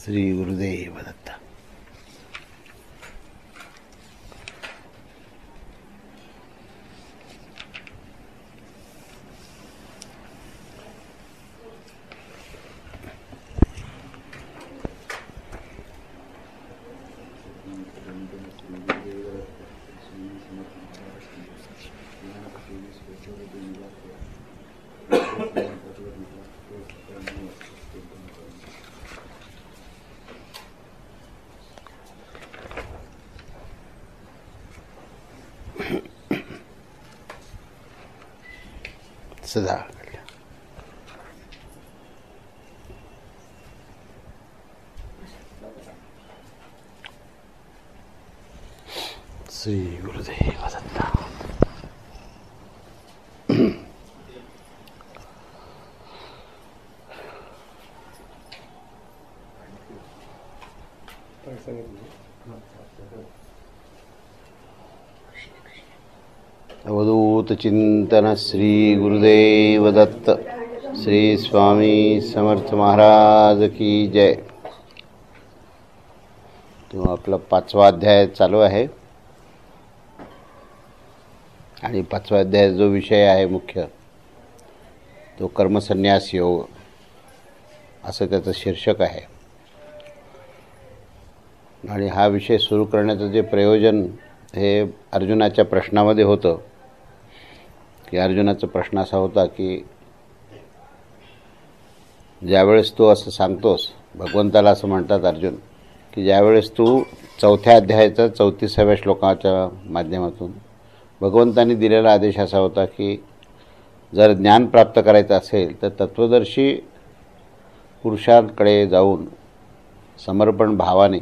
श्री गुरुदेव दत्त. सदा श्री गुरुदेव दत्त. अवधूत चिंतन श्री गुरुदेव दत्त. श्री स्वामी समर्थ महाराज की जय. तो आपला 5वा अध्याय चालू आहे आणि 5व्या अध्यायाचा जो विषय आहे मुख्य तो कर्मसन्यास योग असं त्याचं शीर्षक आहे. आणि हा विषय सुरू करण्याचं जे प्रयोजन हे अर्जुनाच्या प्रश्नामध्ये होतं की अर्जुनाचा प्रश्न असा होता की ज्यावेळेस तू असं सांगतोस, भगवंताला असं म्हणतात अर्जुन, की ज्यावेळेस तू 4थ्या अध्यायाचा 34व्या श्लोकाच्या माध्यमातून भगवंतांनी दिलेला आदेश असा होता की जर ज्ञान प्राप्त करायचं असेल तर तत्वदर्शी पुरुषांकडे जाऊन समर्पण भावाने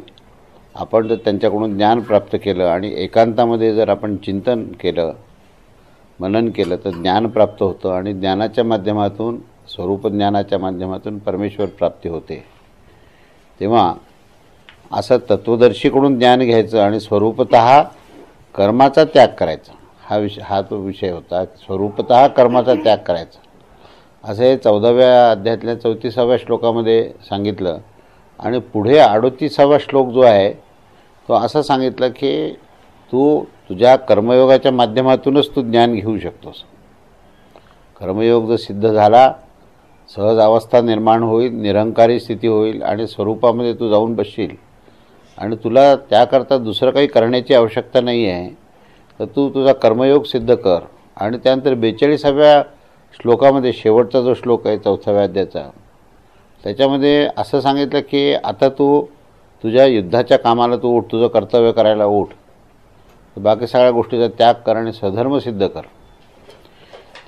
आपण जर त्यांच्याकडून ज्ञान प्राप्त केलं आणि एकांतामध्ये जर आपण चिंतन केलं, मनन केलं तर ज्ञान प्राप्त होतं आणि ज्ञानाच्या माध्यमातून, स्वरूप ज्ञानाच्या माध्यमातून परमेश्वर प्राप्ती होते. तेव्हा असं तत्वदर्शीकडून ज्ञान घ्यायचं आणि स्वरूपतः कर्माचा त्याग करायचा, हा तो विषय होता. स्वरूपतः कर्माचा त्याग करायचा असं हे 14व्या अध्यायातल्या 34व्या श्लोकामध्ये सांगितलं. आणि पुढे 38वा श्लोक जो आहे तो असं सांगितलं की तू तुझ्या कर्मयोगाच्या माध्यमातूनच तू ज्ञान घेऊ शकतोस. कर्मयोग जर सिद्ध झाला, सहज अवस्था निर्माण होईल, निरंकारी स्थिती होईल आणि स्वरूपामध्ये तू जाऊन बसशील आणि तुला त्याकरता दुसरं काही करण्याची आवश्यकता नाही आहे. तर तू तुझा कर्मयोग सिद्ध कर. आणि त्यानंतर 42व्या श्लोकामध्ये शेवटचा जो श्लोक आहे 4व्या अध्यायाचा, त्याच्यामध्ये असं सांगितलं की आता तू तुझ्या युद्धाच्या कामाला तू उठ, तुझं कर्तव्य करायला उठ, बाकी सगळ्या गोष्टीचा त्याग कर आणि स्वधर्म सिद्ध कर.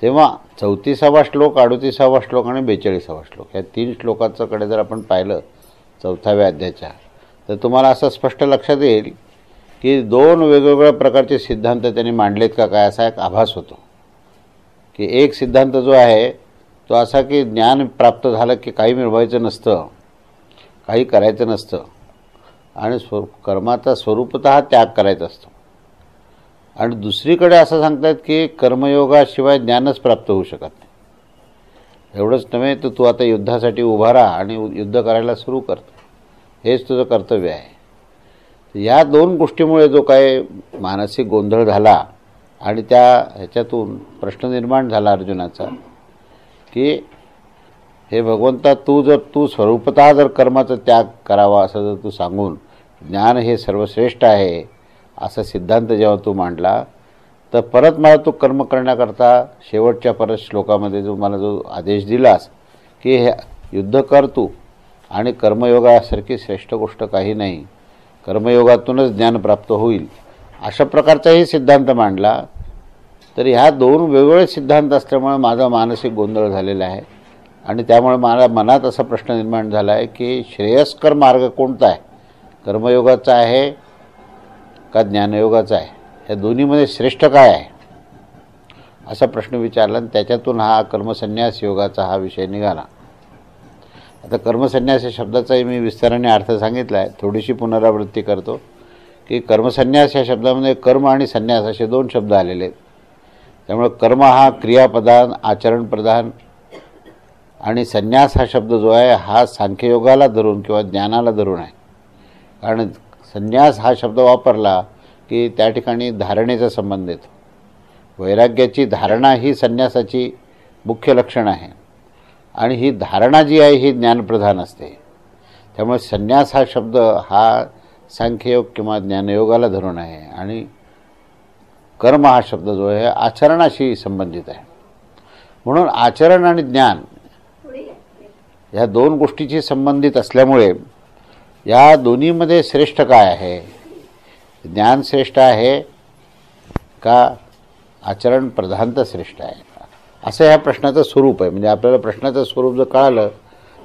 तेव्हा 34वा श्लोक, 38वा श्लोक आणि 42वा श्लोक या 3 श्लोकांकडे जर आपण पाहिलं 4व्या अध्यायाच्या, तर तुम्हाला असं स्पष्ट लक्षात येईल की 2 वेगवेगळ्या प्रकारचे सिद्धांत त्यांनी मांडलेत का काय असा एक आभास होतो. की एक सिद्धांत जो आहे तो असा की ज्ञान प्राप्त झालं की काही मिळवायचं नसतं, काही करायचं नसतं आणि कर्माचा स्वरूपतः त्याग करायचा असतो. आणि दुसरीकडे असं सांगतात की कर्मयोगाशिवाय ज्ञानच प्राप्त होऊ शकत नाही. एवढंच नव्हे तर तू आता युद्धासाठी उभा राहा आणि युद्ध करायला सुरू कर. हेच तुझं कर्तव्य आहे. या दोन गोष्टीमुळे जो काय मानसिक गोंधळ झाला आणि ह्याच्यातून प्रश्न निर्माण झाला अर्जुनाचा की हे भगवंता, तू स्वरूपतः जर कर्माचा त्याग करावा असं जर तू सांगून ज्ञान हे सर्वश्रेष्ठ आहे असा सिद्धांत जेव्हा तू मांडला, तर परत मला तू कर्म करण्याकरता शेवटच्या परत श्लोकामध्ये मला जो आदेश दिलास की हे युद्ध कर तू, आणि कर्मयोगासारखी श्रेष्ठ गोष्ट काही नाही, कर्मयोगातूनच ज्ञान प्राप्त होईल, अशा प्रकारचाही सिद्धांत मांडला. तर ह्या दोन वेगवेगळे सिद्धांत असल्यामुळे माझा मानसिक गोंधळ झालेला आहे. आणि त्यामुळे मला मनात असा प्रश्न निर्माण झाला आहे की श्रेयस्कर मार्ग कोणता आहे, कर्मयोगाचा आहे का ज्ञानयोगाचा आहे, या दोन्हीमध्ये श्रेष्ठ काय आहे असा प्रश्न विचारला. आणि त्याच्यातून हा कर्मसन्यास योगाचा हा विषय निघाला. आता कर्मसन्यास या शब्दाचाही मी विस्ताराने अर्थ सांगितला आहे, थोडीशी पुनरावृत्ती करतो की कर्मसन्यास या शब्दामध्ये कर्म आणि संन्यास असे दोन शब्द आलेले आहेत. त्यामुळे कर्म हा क्रियाप्रधान, आचरणप्रधान, आणि संन्यास हा शब्द जो आहे हा सांख्ययोगाला धरून किंवा ज्ञानाला धरून आहे. कारण संन्यास हा शब्द वापरला की त्या ठिकाणी धारणेचा संबंध येतो. वैराग्याची धारणा ही संन्यासाची मुख्य लक्षण आहे, आणि ही धारणा जी आहे ही ज्ञानप्रधान असते. त्यामुळे संन्यास हा शब्द हा सांख्ययोग किंवा ज्ञानयोगाला धरून आहे, आणि कर्म हा शब्द जो आहे आचरणाशी संबंधित आहे. म्हणून आचरण आणि ज्ञान ह्या दोन गोष्टीशी संबंधित असल्यामुळे या दोन्हीमध्ये श्रेष्ठ काय आहे, ज्ञान श्रेष्ठ आहे का आचरण प्रधानता श्रेष्ठ आहे, असं ह्या प्रश्नाचं स्वरूप आहे. म्हणजे आपल्याला प्रश्नाचं स्वरूप जर कळालं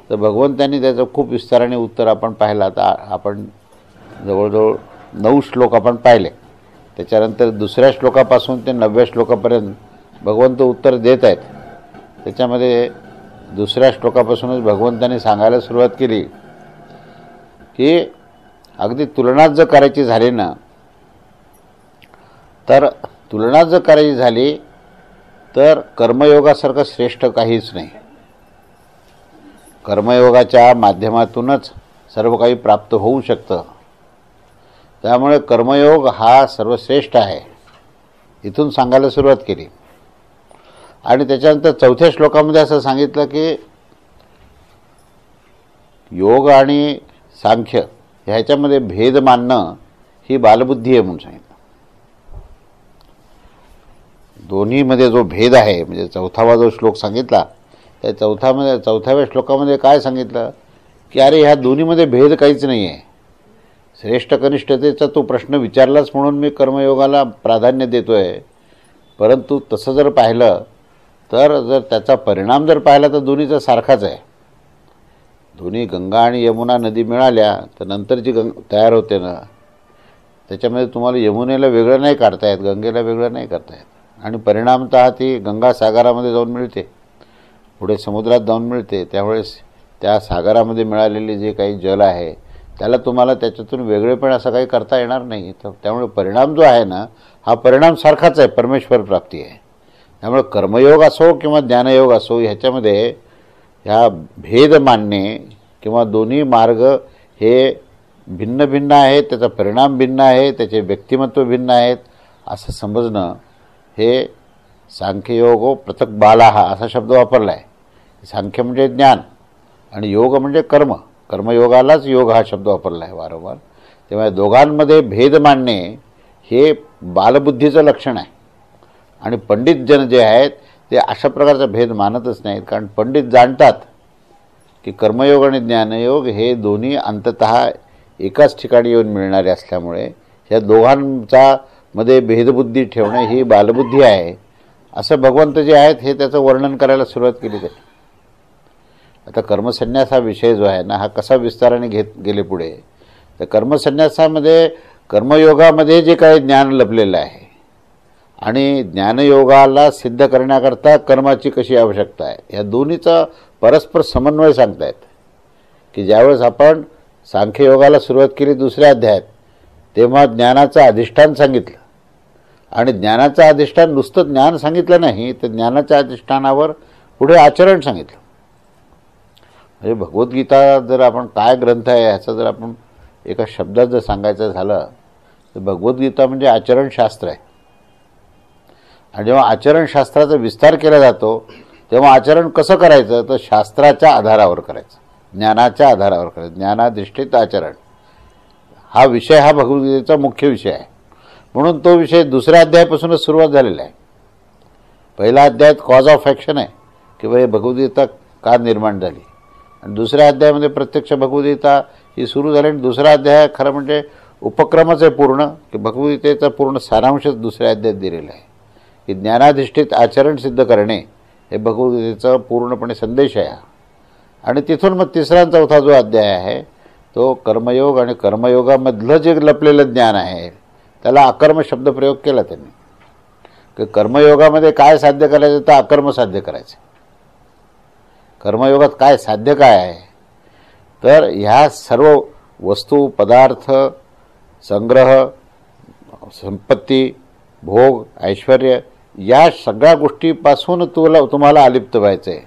तर भगवंतांनी त्याचं खूप विस्ताराने उत्तर आपण पाहिलं. आता आपण जवळजवळ 9 श्लोक आपण पाहिले, त्याच्यानंतर दुसऱ्या श्लोकापासून ते 9व्या श्लोकापर्यंत भगवंत उत्तर देत आहेत. त्याच्यामध्ये दुसऱ्या श्लोकापासूनच भगवंतांनी सांगायला सुरुवात केली की अगदी तुलना जर करायची झाली ना, तर तुलना जर करायची झाली तर कर्मयोगासारखं श्रेष्ठ काहीच नाही. कर्मयोगाच्या माध्यमातूनच सर्व काही प्राप्त होऊ शकतं. त्यामुळे कर्मयोग हा सर्वश्रेष्ठ आहे इथून सांगायला सुरुवात केली. आणि त्याच्यानंतर 4थ्या श्लोकामध्ये असं सांगितलं की योग आणि सांख्य ह्याच्यामध्ये भेद मानणं ही बालबुद्धी आहे म्हणून सांगितलं. दोन्हीमध्ये जो भेद आहे, म्हणजे 4था जो श्लोक सांगितला त्या 4व्या श्लोकामध्ये काय सांगितलं की अरे ह्या दोन्हीमध्ये भेद काहीच नाही आहे. श्रेष्ठ कनिष्ठतेचा तो प्रश्न विचारलाच म्हणून मी कर्मयोगाला प्राधान्य देतो आहे, परंतु तसं जर पाहिलं तर जर त्याचा परिणाम जर पाहिला तर दोन्हीचा सारखाच आहे. दोन्ही गंगा आणि यमुना नदी मिळाल्या तर नंतर जी तयार होते ना, त्याच्यामध्ये तुम्हाला यमुनेला वेगळं नाही काढता येत, गंगेला वेगळं नाही करता येत. आणि परिणामतः ती गंगा सागरामध्ये जाऊन मिळते, पुढे समुद्रात जाऊन मिळते. त्यावेळेस त्या सागरामध्ये मिळालेले जे काही जल आहे त्याला तुम्हाला त्याच्यातून वेगळेपण असं काही करता येणार नाही. तर त्यामुळे परिणाम जो आहे ना, हा परिणाम सारखाच आहे, परमेश्वर प्राप्ती आहे. त्यामुळे कर्मयोग असो किंवा ज्ञानयोग असो, ह्याच्यामध्ये ह्या भेद मानणे किंवा दोन्ही मार्ग हे भिन्न भिन्न आहेत, त्याचा परिणाम भिन्न आहे, त्याचे व्यक्तिमत्व भिन्न आहेत असं समजणं, हे सांख्ययोग पृथक बालाहा असा शब्द वापरला आहे. सांख्य म्हणजे ज्ञान आणि योग म्हणजे कर्म, कर्मयोगालाच योग हा शब्द वापरला आहे वारंवार. तेव्हा दोघांमध्ये भेद मानणे हे बालबुद्धीचं लक्षण आहे. आणि पंडित जन जे आहेत ते अशा प्रकारचा भेद मानतच नाहीत, कारण पंडित जाणतात की कर्मयोग आणि ज्ञानयोग हे दोन्ही अंततः एकाच ठिकाणी येऊन मिळणारे असल्यामुळे या दोघांचा मध्ये भेदबुद्धी ठेवणे ही बालबुद्धी आहे, असं भगवंत जे आहेत हे त्याचं वर्णन करायला सुरुवात केली त्यांनी. आता कर्मसन्यास हा विषय जो आहे ना, हा कसा विस्ताराने घेत गेले पुढे, तर कर्मसन्यासामध्ये कर्मयोगामध्ये जे काही ज्ञान लपलेलं आहे आणि ज्ञानयोगाला सिद्ध करण्याकरता कर्माची कशी आवश्यकता आहे, या दोन्हीचा परस्पर समन्वय सांगतायत. की ज्यावेळेस आपण सांख्ययोगाला सुरुवात केली 2ऱ्या अध्यायात, तेव्हा ज्ञानाचं अधिष्ठान सांगितलं, आणि ज्ञानाचं अधिष्ठान नुसतं ज्ञान सांगितलं नाही, तर ज्ञानाच्या अधिष्ठानावर पुढे आचरण सांगितलं. म्हणजे भगवद्गीता जर आपण काय ग्रंथ आहे ह्याचं जर आपण एका शब्दात जर सांगायचं झालं तर भगवद्गीता म्हणजे आचरणशास्त्र आहे. आणि जेव्हा आचरणशास्त्राचा विस्तार केला जातो तेव्हा आचरण कसं करायचं तर शास्त्राच्या आधारावर करायचं, ज्ञानाच्या आधारावर करायचं. ज्ञानाधिष्ठित आचरण हा विषय हा भगवद्गीतेचा मुख्य विषय आहे. म्हणून तो विषय दुसऱ्या अध्यायापासूनच सुरुवात झालेला आहे. पहिला अध्यायात कॉज ऑफ ॲक्शन आहे की बाबा भगवद्गीता का निर्माण झाली, आणि दुसऱ्या अध्यायामध्ये प्रत्यक्ष भगवद्गीता ही सुरू झाली. आणि दुसरा अध्याय खरं म्हणजे उपक्रमच आहे पूर्ण, की भगवद्गीतेचा पूर्ण सारांशच दुसऱ्या अध्यायात दिलेला आहे की ज्ञानाधिष्ठित आचरण सिद्ध करणे हे भगवद्गीतेचा पूर्णपणे संदेश आहे. आणि तिथून मग तिसरा आणि चौथा जो अध्याय आहे तो कर्मयोग, आणि कर्मयोगामधलं जे लपलेलं ज्ञान आहे त्याला अकर्म शब्द प्रयोग केला त्यांनी, की कर्मयोगामध्ये काय साध्य करायचं तर अकर्म साध्य करायचं. कर्मयोगात काय साध्य काय आहे तर ह्या सर्व वस्तू, पदार्थ, संग्रह, संपत्ती, भोग, ऐश्वर्य या सगळ्या गोष्टीपासून तुम्हाला अलिप्त व्हायचं आहे.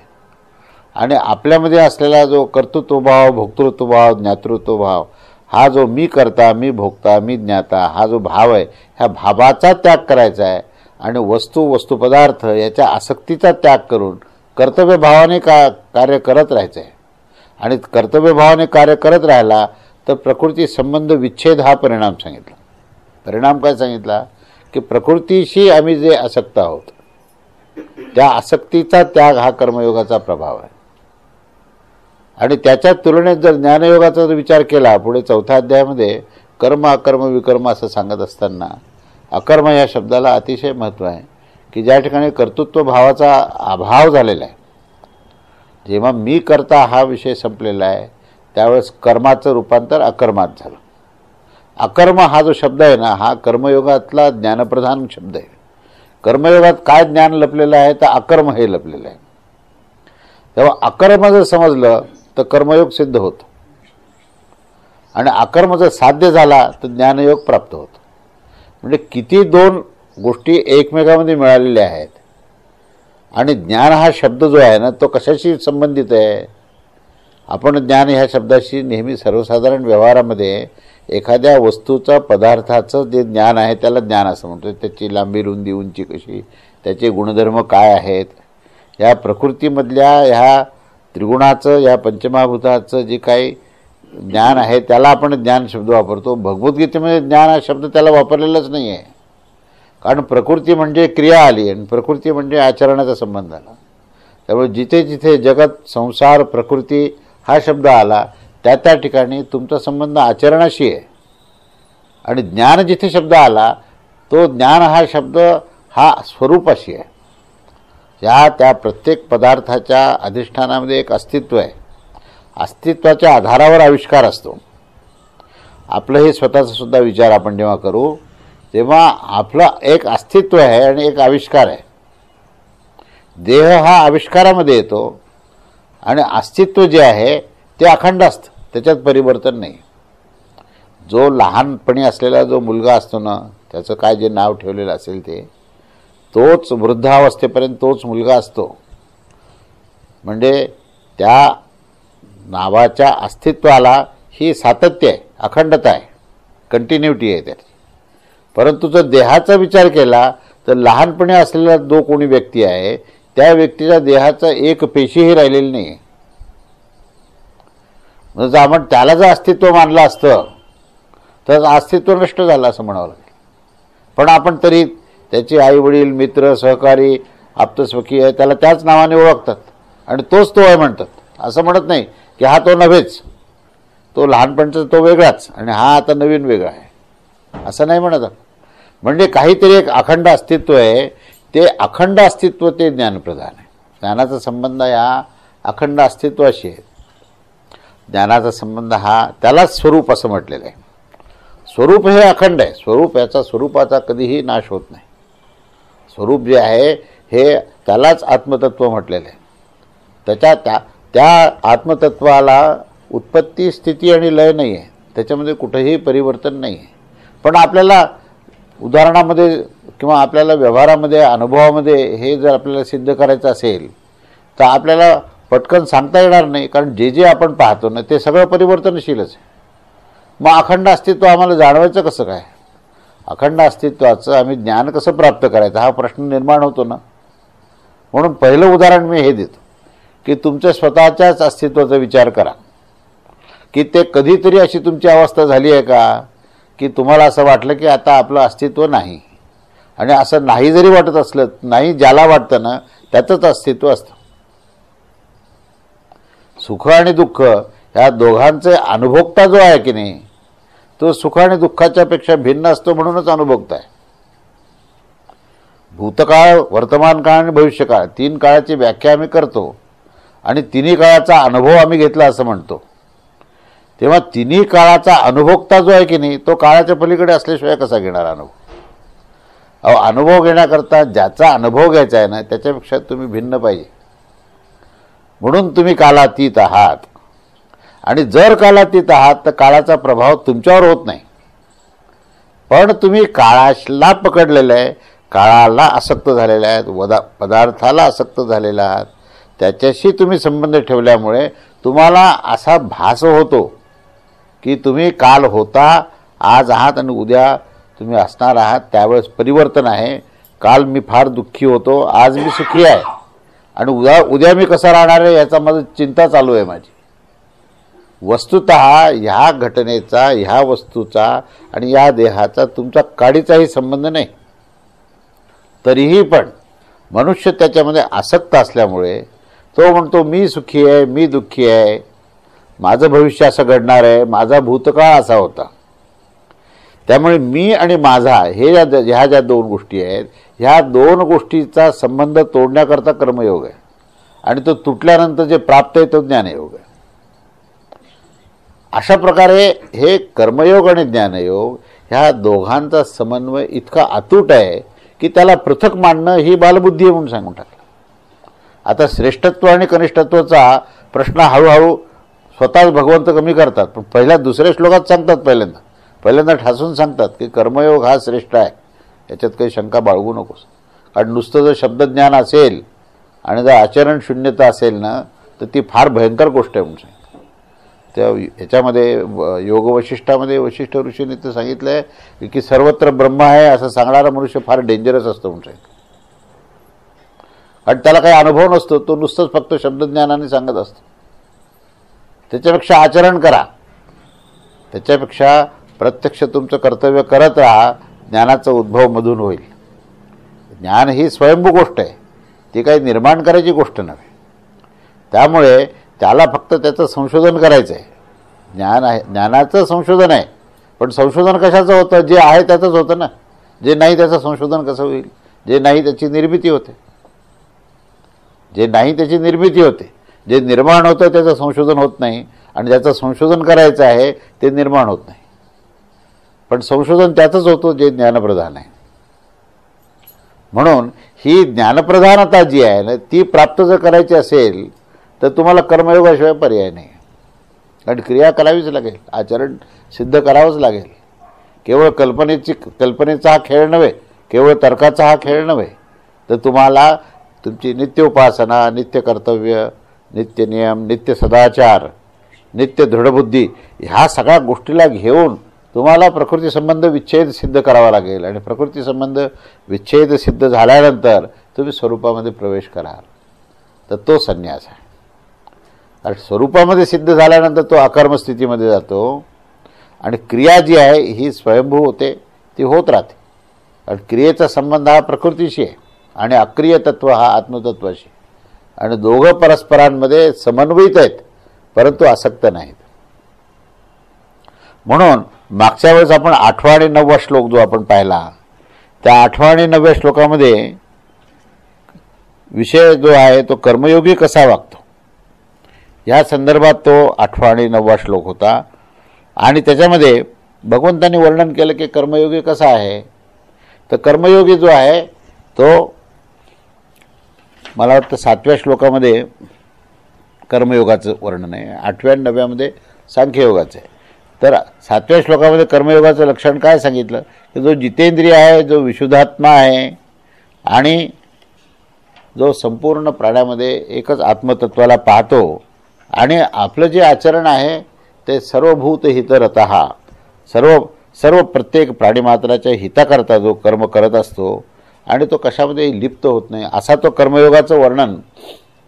आणि आपल्यामध्ये असलेला जो कर्तृत्वभाव, भोक्तृत्वभाव, ज्ञातृत्वभाव, हा जो मी करता, मी भोगता, मी ज्ञाता हा जो भाव आहे ह्या भावाचा त्याग करायचा आहे. आणि वस्तुपदार्थ याच्या आसक्तीचा त्याग करून कर्तव्यभावाने कार्य करत राहायचं आहे. आणि कर्तव्यभावाने कार्य करत राहिला तर प्रकृती संबंध विच्छेद हा परिणाम सांगितला. परिणाम काय सांगितला की प्रकृतीशी आम्ही जे आसक्त आहोत त्या आसक्तीचा त्याग हा कर्मयोगाचा प्रभाव आहे. आणि त्याच्या तुलनेत जर ज्ञानयोगाचा जर विचार केला पुढे चौथ्या अध्यायामध्ये कर्म, अकर्म, विकर्म असं सांगत असताना अकर्म या शब्दाला अतिशय महत्त्व आहे की ज्या ठिकाणी कर्तृत्व भावाचा अभाव झालेला आहे. जेव्हा मी करता हा विषय संपलेला आहे त्यावेळेस कर्माचं रूपांतर अकर्मात झालं. अकर्म हा जो शब्द आहे ना हा कर्मयोगातला ज्ञानप्रधान शब्द आहे. कर्मयोगात काय ज्ञान लपलेलं आहे तर अकर्म हे लपलेलं आहे. तेव्हा अकर्म जर समजलं तर कर्मयोग सिद्ध होतो, आणि अकर्म जर साध्य झाला तर ज्ञानयोग प्राप्त होतो. म्हणजे किती दोन गोष्टी एकमेकांमध्ये मिळालेल्या आहेत. आणि ज्ञान हा शब्द जो आहे ना तो कशाशी संबंधित आहे. आपण ज्ञान ह्या शब्दाशी नेहमी सर्वसाधारण व्यवहारामध्ये एखाद्या वस्तूचं, पदार्थाचं जे ज्ञान आहे त्याला ज्ञान असं म्हणतो. त्याची लांबी, रुंदी, उंची कशी, त्याचे गुणधर्म काय आहेत, या प्रकृतीमधल्या ह्या त्रिगुणाचं, या पंचमहाभूताचं जे काही ज्ञान आहे त्याला आपण ज्ञान शब्द वापरतो. भगवद्गीतेमध्ये ज्ञान हा शब्द त्याला वापरलेलाच नाही आहे. कारण प्रकृती म्हणजे क्रिया आली आणि प्रकृती म्हणजे आचरणाचा संबंध आला. त्यामुळे जिथे जिथे जगत, संसार, प्रकृती हा शब्द आला त्या ठिकाणी तुमचा संबंध आचरणाशी आहे. आणि ज्ञान जिथे शब्द आला तो ज्ञान हा शब्द हा स्वरूपाशी आहे. त्या प्रत्येक पदार्थाच्या अधिष्ठानामध्ये एक अस्तित्व आहे. अस्तित्वाच्या आधारावर आविष्कार असतो. आपलं हे स्वतःचा सुद्धा विचार आपण जेव्हा करू तेव्हा आपलं एक अस्तित्व आहे आणि एक आविष्कार आहे. देह हा आविष्कारामध्ये येतो आणि अस्तित्व जे आहे ते अखंड असतं, त्याच्यात परिवर्तन नाही. जो लहानपणी असलेला जो मुलगा असतो ना त्याचं काय जे नाव ठेवलेलं असेल ते तोच वृद्धावस्थेपर्यंत तोच मुलगा असतो. म्हणजे त्या नावाच्या अस्तित्वाला ही सातत्य आहे, अखंडता आहे, कंटिन्युटी आहे त्याची. परंतु जर देहाचा विचार केला तर लहानपणी असलेला जो कोणी व्यक्ती आहे त्या व्यक्तीच्या देहाचा एक पेशीही राहिलेली नाही. म्हणजे आपण त्याला जर अस्तित्व मानलं असतं तर अस्तित्व नष्ट झालं असं म्हणावं लागेल. पण आपण तरी त्याचे आई वडील, मित्र, सहकारी, आप्तस्वकीय त्याला त्याच नावाने ओळखतात आणि तोच तो आहे म्हणतात. असं म्हणत नाही की हा तो नव्हेच, तो लहानपणचा तो वेगळाच आणि हा आता नवीन वेगळा आहे असं नाही म्हणत. म्हणजे काहीतरी एक अखंड अस्तित्व आहे. ते अखंड अस्तित्व ते ज्ञानप्रधान आहे. ज्ञानाचा संबंध या अखंड अस्तित्वाशी आहे. ज्ञानाचा संबंध हा त्यालाच स्वरूप असं म्हटलेलं आहे. स्वरूप हे अखंड आहे. स्वरूप याचा स्वरूपाचा कधीही नाश होत नाही. स्वरूप जे आहे हे त्यालाच आत्मतत्व म्हटलेलं आहे. त्या आत्मतत्वाला उत्पत्ती, स्थिती आणि लय नाही आहे. त्याच्यामध्ये कुठेही परिवर्तन नाही आहे. पण आपल्याला उदाहरणामध्ये किंवा आपल्याला व्यवहारामध्ये, अनुभवामध्ये हे जर आपल्याला सिद्ध करायचं असेल तर आपल्याला पटकन सांगता येणार नाही, कारण जे जे आपण पाहतो ना ते सगळं परिवर्तनशीलच आहे. मग अखंड अस्तित्व आम्हाला जाणवायचं कसं काय? अखंड अस्तित्वाचं आम्ही ज्ञान कसं प्राप्त करायचं हा प्रश्न निर्माण होतो ना. म्हणून पहिलं उदाहरण मी हे देतो की तुमच्या स्वतःच्याच अस्तित्वाचा विचार करा की ते कधीतरी अशी तुमची अवस्था झाली आहे का की तुम्हाला असं वाटलं की आता आपलं अस्तित्व नाही. आणि असं नाही जरी वाटत असलं, नाही ज्याला वाटतं ना त्याचंच अस्तित्व असतं. सुख आणि दुःख ह्या दोघांचे अनुभोक्ता जो आहे की नाही तो सुख आणि दुःखाच्या पेक्षा भिन्न असतो, म्हणूनच अनुभोक्ता आहे. भूतकाळ, वर्तमान काळ आणि भविष्यकाळ तीन काळाची व्याख्या आम्ही करतो आणि तिन्ही काळाचा अनुभव आम्ही घेतला असं म्हणतो. तेव्हा तिन्ही काळाचा अनुभोक्ता जो आहे की नाही तो काळाच्या पलीकडे असल्याशिवाय कसा घेणार अनुभव? अनुभव घेण्याकरता ज्याचा अनुभव घ्यायचा आहे ना त्याच्यापेक्षा तुम्ही भिन्न पाहिजे. म्हणून तुम्ही कालातीत आहात. आणि जर कालातीत आहात तर काळाचा प्रभाव तुमच्यावर होत नाही. पण तुम्ही काळाला पकडलेलं आहे, काळाला आसक्त झालेला आहेत, पदार्थाला आसक्त झालेला आहात. त्याच्याशी तुम्ही संबंध ठेवल्यामुळे तुम्हाला असा भास होतो की तुम्ही काल होता, आज आहात आणि उद्या तुम्ही असणार आहात. त्यावेळेस परिवर्तन आहे. काल मी फार दुःखी होतो, आज मी सुखी आहे आणि उद्या मी कसा राहणार आहे याचा माझी चिंता चालू आहे माझी. वस्तुतः ह्या घटनेचा, ह्या वस्तूचा आणि या देहाचा तुमचा काडीचाही संबंध नाही. तरीही पण मनुष्य त्याच्यामध्ये आसक्त असल्यामुळे तो म्हणतो मी सुखी आहे, मी दुःखी आहे, माझं भविष्य असं घडणार आहे, माझा भूतकाळ असा होता. त्यामुळे मी आणि माझा ह्या ज्या दोन गोष्टी आहेत ह्या दोन गोष्टीचा संबंध तोडण्याकरता कर्मयोग आहे आणि तो तुटल्यानंतर जे प्राप्त आहे तो ज्ञानयोग आहे. अशा प्रकारे हे कर्मयोग आणि ज्ञानयोग ह्या दोघांचा समन्वय इतका अतूट आहे की त्याला पृथक मांडणं ही बालबुद्धी आहे म्हणून सांगून टाकलं. आता श्रेष्ठत्व आणि कनिष्ठत्वाचा प्रश्न हळूहळू स्वतःच भगवंत कमी करतात, पण पहिल्या दुसऱ्या श्लोकात सांगतात. पहिल्यांदा ठासून सांगतात की कर्मयोग हा श्रेष्ठ आहे, याच्यात काही शंका बाळगू नकोस. कारण नुसतं जर शब्दज्ञान असेल आणि जर आचरण शून्यता असेल ना तर ती फार भयंकर गोष्ट आहे म्हणून सांगितलं. त्या ह्याच्यामध्ये योग वशिष्ठामध्ये वशिष्ठ ऋषीने ते सांगितलं आहे की सर्वत्र ब्रह्म आहे असं सांगणारा मनुष्य फार डेंजरस असतो म्हणून सांगितलं. आणि त्याला काही अनुभव नसतो, तो नुसतंच फक्त शब्दज्ञानाने सांगत असतो. त्याच्यापेक्षा आचरण करा, त्याच्यापेक्षा प्रत्यक्ष तुमचं कर्तव्य करत राहा, ज्ञानाचा उद्भव मधून होईल. ज्ञान ही स्वयंभू गोष्ट आहे, ती काही निर्माण करायची गोष्ट नव्हे. त्यामुळे त्याला फक्त त्याचं संशोधन करायचं आहे. ज्ञान आहे, ज्ञानाचं संशोधन आहे, पण संशोधन कशाचं होतं? जे आहे त्याचंच होतं ना. जे नाही त्याचं संशोधन कसं होईल? जे नाही त्याची निर्मिती होते. जे नाही त्याची निर्मिती होते, जे निर्माण होतं त्याचं संशोधन होत नाही आणि ज्याचं संशोधन करायचं आहे ते निर्माण होत नाही. पण संशोधन त्याचंच होतं जे ज्ञानप्रधान आहे. म्हणून ही ज्ञानप्रधानता जी आहे ना ती प्राप्त जर करायची असेल तर तुम्हाला कर्मयोगाशिवाय पर्याय नाही. कारण क्रिया करावीच लागेल, आचरण सिद्ध करावंच लागेल. केवळ कल्पनेचा हा खेळ नव्हे, केवळ तर्काचा हा खेळ नव्हे, तर तुम्हाला तुमची नित्य उपासना, नित्य कर्तव्य, नित्य नियम, नित्य सदाचार, नित्य दृढबुद्धी ह्या सगळ्या गोष्टीला घेऊन तुम्हाला प्रकृती संबंध विच्छेद सिद्ध करावा लागेल. आणि प्रकृती संबंध विच्छेद सिद्ध झाल्यानंतर तुम्ही स्वरूपामध्ये प्रवेश कराल, तर तो संन्यास आहे. आणि स्वरूपामध्ये सिद्ध झाल्यानंतर तो अकर्म स्थितीमध्ये जातो आणि क्रिया जी आहे ही स्वयंभू होते, ती होत राहते. आणि क्रियेचा संबंध हा प्रकृतीशी आहे आणि अक्रिय तत्व हा आत्मतत्वाशी. आणि दोघं परस्परांमध्ये समन्वित आहेत परंतु आसक्त नाहीत. म्हणून मागच्या वेळेस आपण 8वा आणि 9वा श्लोक जो आपण पाहिला त्या 8व्या आणि 9व्या श्लोकामध्ये विषय जो आहे तो कर्मयोगी कसा वागतो या संदर्भात तो 8वा आणि 9वा श्लोक होता. आणि त्याच्यामध्ये भगवंतांनी वर्णन केलं की कर्मयोगी कसा आहे. तर कर्मयोगी जो आहे तो मला वाटतं 7व्या श्लोकामध्ये कर्मयोगाचं वर्णन आहे, 8व्या आणि 9व्यामध्ये सांख्ययोगाचं आहे. तर 7व्या श्लोकामध्ये कर्मयोगाचं लक्षण काय सांगितलं की जो जितेंद्रिय आहे, जो विशुद्धात्मा आहे आणि जो संपूर्ण प्राण्यामध्ये एकच आत्मतत्वाला पाहतो आणि आपलं जे आचरण आहे ते सर्वभूत हितरतः सर्व प्रत्येक प्राणीमात्राच्या हिताकरता जो कर्म करत असतो आणि तो कशामध्ये लिप्त होत नाही, असा तो कर्मयोगाचं वर्णन,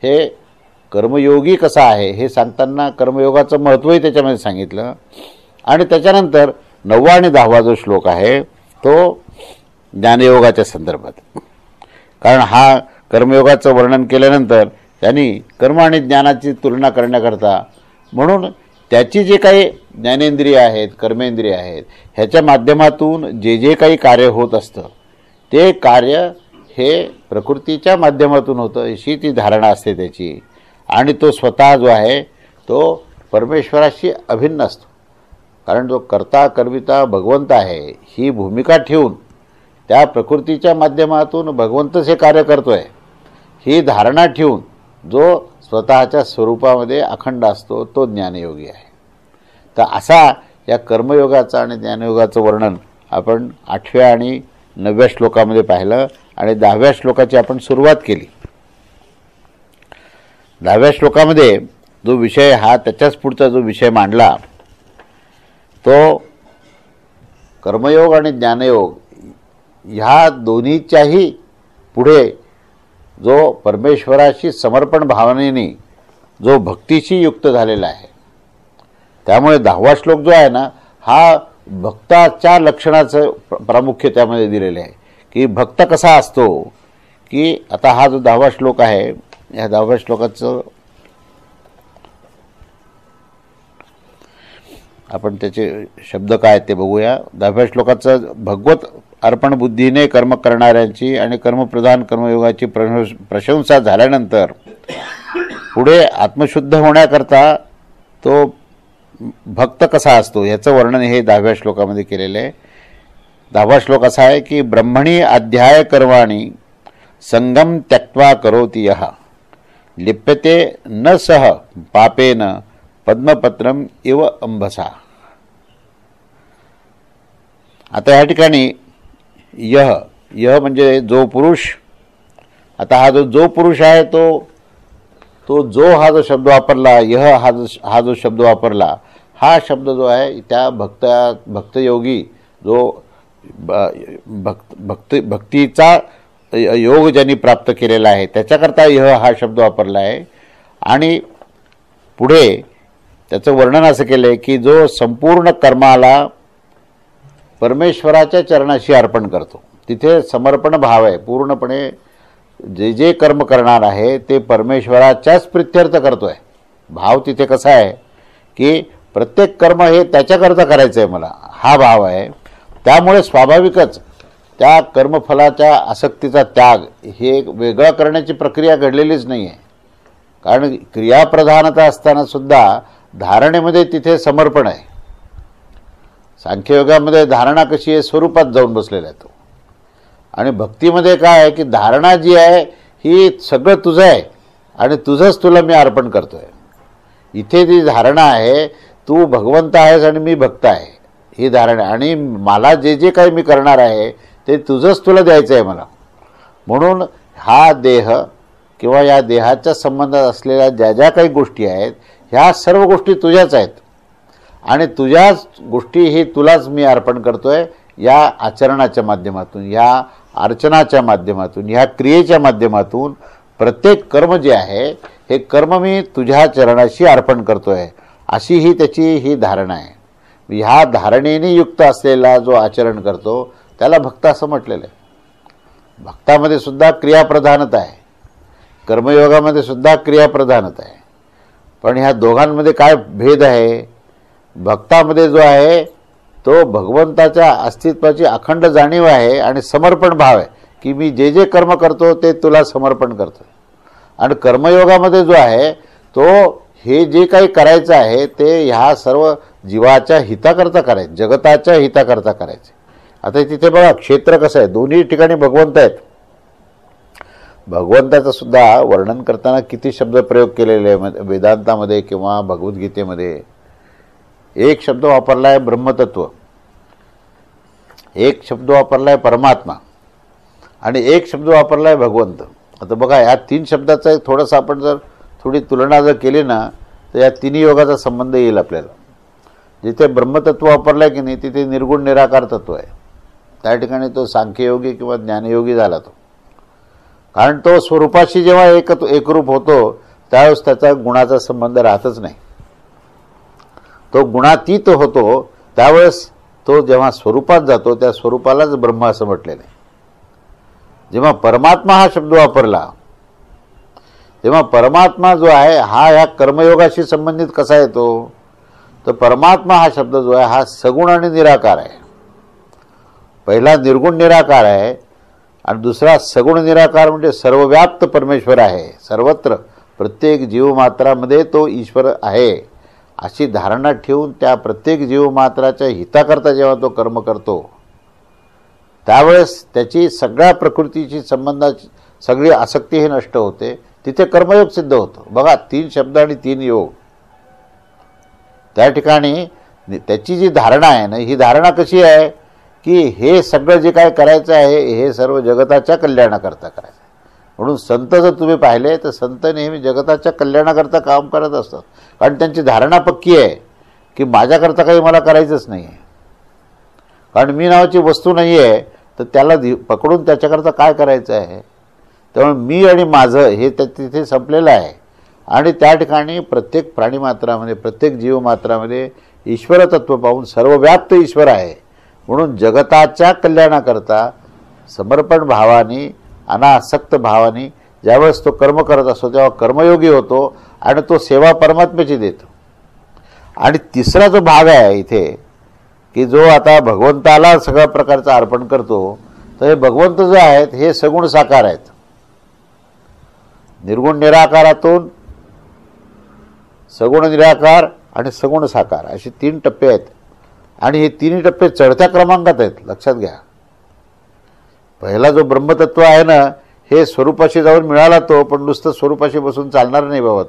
हे कर्मयोगी कसा आहे हे सांगताना कर्मयोगाचं महत्त्वही त्याच्यामध्ये सांगितलं. आणि त्याच्यानंतर 9वा आणि 10वा जो श्लोक आहे तो ज्ञानयोगाच्या संदर्भात. कारण हा कर्मयोगाचं वर्णन केल्यानंतर त्यांनी कर्म आणि ज्ञानाची तुलना करण्याकरता म्हणून त्याची जे काही ज्ञानेंद्रिय आहेत, कर्मेंद्रिय आहेत, ह्याच्या माध्यमातून जे काही कार्य होत असतं ते कार्य हे प्रकृतीच्या माध्यमातून होतं अशी ती धारणा असते त्याची. आणि तो स्वतः जो आहे तो परमेश्वराशी अभिन्न असतो. कारण जो कर्ता कर्मिता भगवंत आहे ही भूमिका ठेवून त्या प्रकृतीच्या माध्यमातून भगवंतच हे कार्य करतोय ही धारणा ठेवून जो स्वतःच्या स्वरूपामध्ये अखंड असतो तो ज्ञानयोगी आहे. तर असा या कर्मयोगाचा आणि ज्ञानयोगाचं वर्णन आपण 8व्या आणि 9व्या श्लोकामध्ये पाहिलं आणि 10व्या श्लोकाची आपण सुरुवात केली. 10व्या श्लोकामध्ये जो विषय हा त्याच्याच पुढचा जो विषय मांडला तो कर्मयोग आणि ज्ञानयोग ह्या दोन्हीच्याही पुढे जो परमेश्वराशी समर्पण भावनेने जो भक्तीशी युक्त झालेला आहे. त्यामुळे 10वा श्लोक जो आहे ना हा भक्ताच्या लक्षणाचं प्रामुख्य त्यामध्ये दिलेलं आहे की भक्त कसा असतो. की आता हा जो 10वा श्लोक आहे या 10व्या श्लोकाचं आपण त्याचे शब्द काय ते बघूया. 10व्या श्लोकाचं भगवत अर्पण बुद्धीने कर्म करणाऱ्यांची आणि कर्मप्रधान कर्मयोगाची प्रशंसा झाल्यानंतर पुढे आत्मशुद्ध होण्याकरता तो भक्त कसा असतो याचं वर्णन हे 10व्या श्लोकामध्ये केलेलं आहे. 10वा श्लोक असा आहे की ब्रह्मणी अध्याय कर्वाणी संगम त्यक्त्वा करोति यः लिप्यते न सह पापेन पद्मपत्रम इव अंबसा. आता या ठिकाणी यह म्हणजे जो पुरुष. आता हा जो पुरुष आहे तो जो हा जो शब्द वापरला यह हा जो शब्द वापरला हा शब्द जो आहे त्या भक्तयोगी जो भक्तीचा योग ज्यांनी प्राप्त केलेला आहे त्याच्याकरता यह हा शब्द वापरला आहे. आणि पुढे त्याचं वर्णन असं केलं आहे की जो संपूर्ण कर्माला परमेश्वराच्या चरणाशी अर्पण करतो. तिथे समर्पण भाव आहे. पूर्णपणे जे कर्म करणार आहे ते परमेश्वराच्याच प्रित्यर्थ करतोय. भाव तिथे कसा आहे की प्रत्येक कर्म हे त्याच्याकरता करायचं आहे मला, हा भाव आहे. त्यामुळे स्वाभाविकच त्या कर्मफलाच्या आसक्तीचा त्याग हे वेगळा करण्याची प्रक्रिया घडलेलीच नाही आहे. कारण क्रियाप्रधानता असताना सुद्धा धारणेमध्ये तिथे समर्पण आहे. सांख्ययोगामध्ये धारणा कशी आहे स्वरूपात जाऊन बसलेला आहे तो. आणि भक्तीमध्ये काय आहे की धारणा जी आहे ही सगळं तुझं आहे आणि तुझंच तुला मी अर्पण करतोय. इथे जी धारणा आहे तू भगवंत आहेस आणि मी भक्त आहे ही धारणा. आणि मला जे काही मी करणार आहे ते तुझंच तुला द्यायचं आहे मला. म्हणून हा देह किंवा या देहाच्या संबंधात असलेल्या ज्या काही गोष्टी आहेत ह्या सर्व गोष्टी तुझ्याच आहेत आणि तुझ्याच गोष्टी ही तुलाच मी अर्पण करतोय. या आचरणाच्या माध्यमातून, या अर्चनाच्या माध्यमातून, ह्या क्रियेच्या माध्यमातून प्रत्येक कर्म जे आहे हे कर्म मी तुझ्या चरणाशी अर्पण करतोय अशी ही त्याची ही धारणा आहे. ह्या धारणेने युक्त असलेला जो आचरण करतो त्याला भक्त असं म्हटलेलं आहे. भक्तामध्ये सुद्धा क्रियाप्रधानता आहे, कर्मयोगामध्ये सुद्धा क्रियाप्रधानता आहे. पण ह्या दोघांमध्ये काय भेद आहे. भक्तामध्ये जो आहे तो भगवंताच्या अस्तित्वाची अखंड जाणीव आहे आणि समर्पण भाव आहे की मी जे कर्म करतो ते तुला समर्पण करतो. आणि कर्मयोगामध्ये जो आहे तो हे जे काही करायचं आहे ते ह्या सर्व जीवाच्या हिताकरता करायचं, जगताच्या हिताकरता करायचं. आता तिथे बघा क्षेत्र कसं आहे, दोन्ही ठिकाणी भगवंत आहेत. भगवंताचं सुद्धा वर्णन करताना किती शब्द प्रयोग केलेले आहे वेदांतामध्ये किंवा भगवद्गीतेमध्ये. एक शब्द वापरला आहे ब्रह्मतत्व, एक शब्द वापरला आहे परमात्मा आणि एक शब्द वापरला आहे भगवंत. आता बघा या 3 शब्दाचा एक थोडंसं आपण जर थोडी तुलना जर केली ना तर या तिन्ही योगाचा संबंध येईल आपल्याला. जिथे ब्रह्मतत्व वापरलं आहे की नाही तिथे निर्गुण निराकार तत्व आहे. त्या ठिकाणी तो सांख्ययोगी किंवा ज्ञानयोगी झाला तो. कारण तो स्वरूपाशी जेव्हा एकरूप होतो त्यावेळेस त्याचा गुणाचा संबंध राहतच नाही. तो गुणातीत होतो त्यावेळेस तो जेव्हा स्वरूपात जातो त्या स्वरूपालाच ब्रह्म असं म्हटलेलं आहे. जेव्हा परमात्मा हा शब्द वापरला तेव्हा परमात्मा जो आहे हा या कर्मयोगाशी संबंधित कसा येतो तर परमात्मा हा शब्द जो आहे हा सगुण आणि निराकार आहे. पहिला निर्गुण निराकार आहे आणि दुसरा सगुण निराकार म्हणजे सर्वव्याप्त परमेश्वर आहे. सर्वत्र प्रत्येक जीवमात्रामध्ये तो ईश्वर आहे अशी धारणा ठेवून त्या प्रत्येक जीवमात्राच्या हिताकरता जेव्हा तो कर्म करतो त्यावेळेस त्याची सगळ्या प्रकृतीची संबंधाची सगळी आसक्ती हे नष्ट होते. तिथे कर्मयोग सिद्ध होतो. बघा 3 शब्द आणि 3 योग. त्या ठिकाणी त्याची जी धारणा आहे ना ही धारणा कशी आहे की हे सगळं जे काय करायचं आहे हे सर्व जगताच्या कल्याणाकरता करायचं. म्हणून संत जर तुम्ही पाहिले तर संत नेहमी जगताच्या कल्याणाकरता काम करत असतात. कारण त्यांची धारणा पक्की आहे की माझ्याकरता काही मला करायचंच नाही आहे. कारण मी नावाची वस्तू नाही आहे तर त्याला पकडून त्याच्याकरता काय करायचं आहे. त्यामुळे मी आणि माझं हे तिथे संपलेलं आहे. आणि त्या ठिकाणी प्रत्येक प्राणीमात्रामध्ये प्रत्येक जीवमात्रामध्ये ईश्वर तत्व पाहून सर्वव्याप्त ईश्वर आहे. म्हणून जगताच्या कल्याणाकरता समर्पण भावाने अनासक्त भावाने ज्यावेळेस तो कर्म करत असतो तेव्हा कर्मयोगी होतो आणि तो सेवा परमात्म्याची देतो. आणि तिसरा जो भाग आहे इथे की जो आता भगवंताला सगळ्या प्रकारचं अर्पण करतो तर हे भगवंत जो आहेत हे सगुण साकार आहेत. निर्गुण निराकारातून सगुण निराकार आणि सगुण साकार असे 3 टप्पे आहेत. आणि हे 3 टप्पे चढत्या क्रमांकात आहेत. लक्षात घ्या. पहिला जो ब्रह्मतत्व आहे ना हे स्वरूपाशी जाऊन मिळाला तो पण नुसतं स्वरूपाशी बसून चालणार नाही बाबा.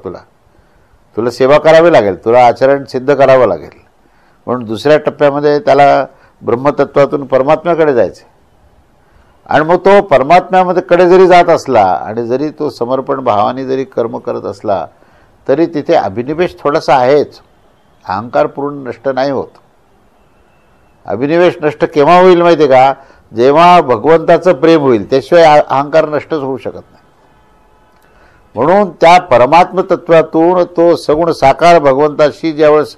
तुला सेवा करावी लागेल. तुला आचरण सिद्ध करावं लागेल. म्हणून दुसऱ्या टप्प्यामध्ये त्याला ब्रह्मतत्वातून परमात्म्याकडे जायचं. आणि मग तो परमात्म्यामध्ये कडे जरी जात असला आणि जरी तो समर्पण भावाने जरी कर्म करत असला तरी तिथे अभिनिवेश थोडासा आहेच. अहंकार पूर्ण नष्ट नाही होत. अभिनिवेश नष्ट केव्हा होईल माहिती आहे का जेव्हा भगवंताचं प्रेम होईल त्याशिवाय अहंकार नष्टच होऊ शकत नाही. म्हणून त्या परमात्म तत्वातून तो सगुण साकार भगवंताशी ज्यावेळेस